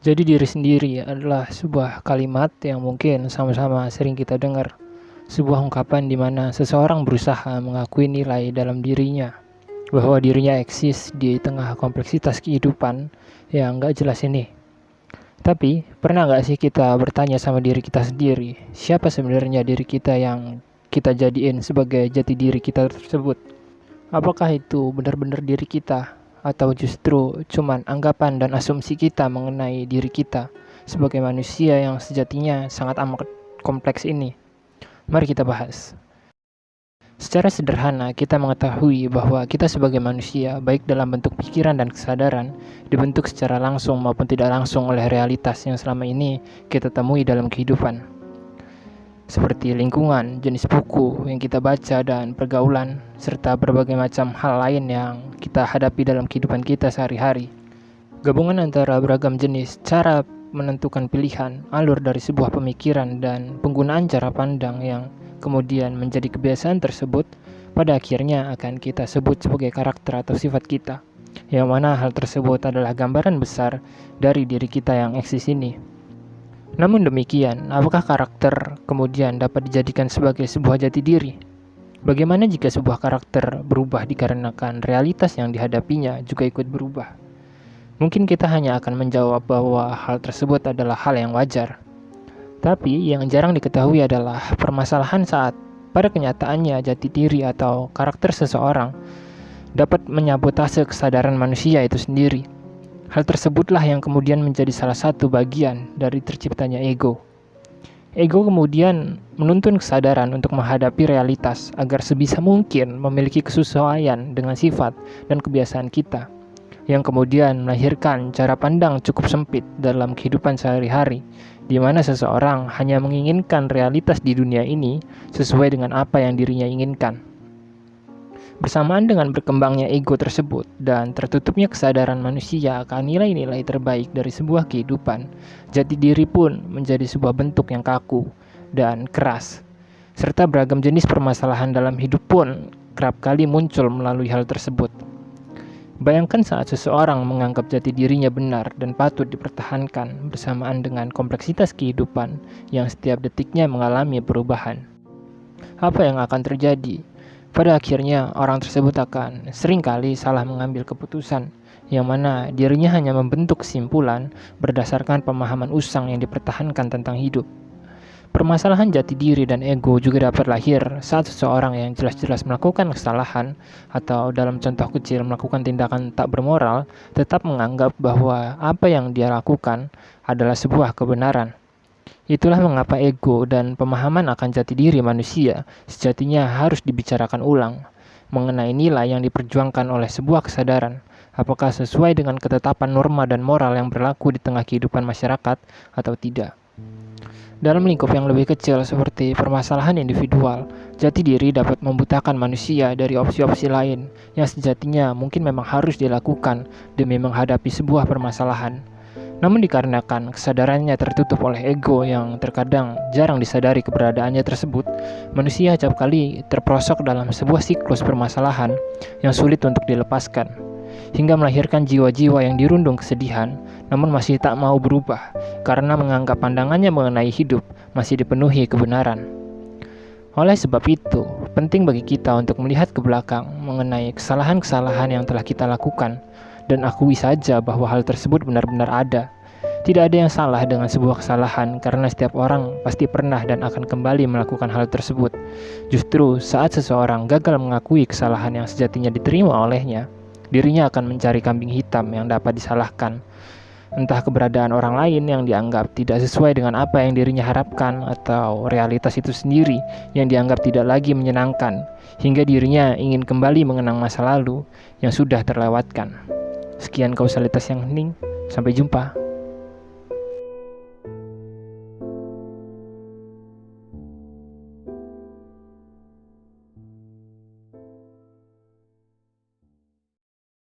Jadi diri sendiri adalah sebuah kalimat yang mungkin sama-sama sering kita dengar. Sebuah ungkapan di mana seseorang berusaha mengakui nilai dalam dirinya, bahwa dirinya eksis di tengah kompleksitas kehidupan yang gak jelas ini. Tapi, pernah gak sih kita bertanya sama diri kita sendiri, siapa sebenarnya diri kita yang kita jadiin sebagai jati diri kita tersebut? Apakah itu benar-benar diri kita? Atau justru cuman anggapan dan asumsi kita mengenai diri kita sebagai manusia yang sejatinya sangat amat kompleks ini? Mari kita bahas. Secara sederhana, kita mengetahui bahwa kita sebagai manusia, baik dalam bentuk pikiran dan kesadaran, dibentuk secara langsung maupun tidak langsung oleh realitas yang selama ini kita temui dalam kehidupan. Seperti lingkungan, jenis buku yang kita baca dan pergaulan, serta berbagai macam hal lain yang kita hadapi dalam kehidupan kita sehari-hari. Gabungan antara beragam jenis cara menentukan pilihan, alur dari sebuah pemikiran, dan penggunaan cara pandang yang kemudian menjadi kebiasaan tersebut, pada akhirnya akan kita sebut sebagai karakter atau sifat kita, yang mana hal tersebut adalah gambaran besar dari diri kita yang eksis ini. Namun demikian, apakah karakter kemudian dapat dijadikan sebagai sebuah jati diri? Bagaimana jika sebuah karakter berubah dikarenakan realitas yang dihadapinya juga ikut berubah? Mungkin kita hanya akan menjawab bahwa hal tersebut adalah hal yang wajar. Tapi yang jarang diketahui adalah permasalahan saat pada kenyataannya jati diri atau karakter seseorang dapat menyabotase kesadaran manusia itu sendiri. Hal tersebutlah yang kemudian menjadi salah satu bagian dari terciptanya ego. Ego kemudian menuntun kesadaran untuk menghadapi realitas agar sebisa mungkin memiliki kesesuaian dengan sifat dan kebiasaan kita, yang kemudian melahirkan cara pandang cukup sempit dalam kehidupan sehari-hari, di mana seseorang hanya menginginkan realitas di dunia ini sesuai dengan apa yang dirinya inginkan. Bersamaan dengan berkembangnya ego tersebut dan tertutupnya kesadaran manusia akan nilai-nilai terbaik dari sebuah kehidupan, jati diri pun menjadi sebuah bentuk yang kaku dan keras. Serta beragam jenis permasalahan dalam hidup pun kerap kali muncul melalui hal tersebut. Bayangkan saat seseorang menganggap jati dirinya benar dan patut dipertahankan bersamaan dengan kompleksitas kehidupan yang setiap detiknya mengalami perubahan. Apa yang akan terjadi? Pada akhirnya, orang tersebut akan seringkali salah mengambil keputusan, yang mana dirinya hanya membentuk kesimpulan berdasarkan pemahaman usang yang dipertahankan tentang hidup. Permasalahan jati diri dan ego juga dapat lahir saat seseorang yang jelas-jelas melakukan kesalahan atau dalam contoh kecil melakukan tindakan tak bermoral tetap menganggap bahwa apa yang dia lakukan adalah sebuah kebenaran. Itulah mengapa ego dan pemahaman akan jati diri manusia sejatinya harus dibicarakan ulang mengenai nilai yang diperjuangkan oleh sebuah kesadaran, apakah sesuai dengan ketetapan norma dan moral yang berlaku di tengah kehidupan masyarakat atau tidak. Dalam lingkup yang lebih kecil seperti permasalahan individual, jati diri dapat membutakan manusia dari opsi-opsi lain yang sejatinya mungkin memang harus dilakukan demi menghadapi sebuah permasalahan. Namun dikarenakan kesadarannya tertutup oleh ego yang terkadang jarang disadari keberadaannya tersebut, manusia acap kali terperosok dalam sebuah siklus permasalahan yang sulit untuk dilepaskan, hingga melahirkan jiwa-jiwa yang dirundung kesedihan, namun masih tak mau berubah karena menganggap pandangannya mengenai hidup masih dipenuhi kebenaran. Oleh sebab itu, penting bagi kita untuk melihat ke belakang mengenai kesalahan-kesalahan yang telah kita lakukan, dan akui saja bahwa hal tersebut benar-benar ada. Tidak ada yang salah dengan sebuah kesalahan karena setiap orang pasti pernah dan akan kembali melakukan hal tersebut. Justru saat seseorang gagal mengakui kesalahan yang sejatinya diterima olehnya, dirinya akan mencari kambing hitam yang dapat disalahkan. Entah keberadaan orang lain yang dianggap tidak sesuai dengan apa yang dirinya harapkan, atau realitas itu sendiri yang dianggap tidak lagi menyenangkan, hingga dirinya ingin kembali mengenang masa lalu yang sudah terlewatkan. Sekian kausalitas yang hening, sampai jumpa.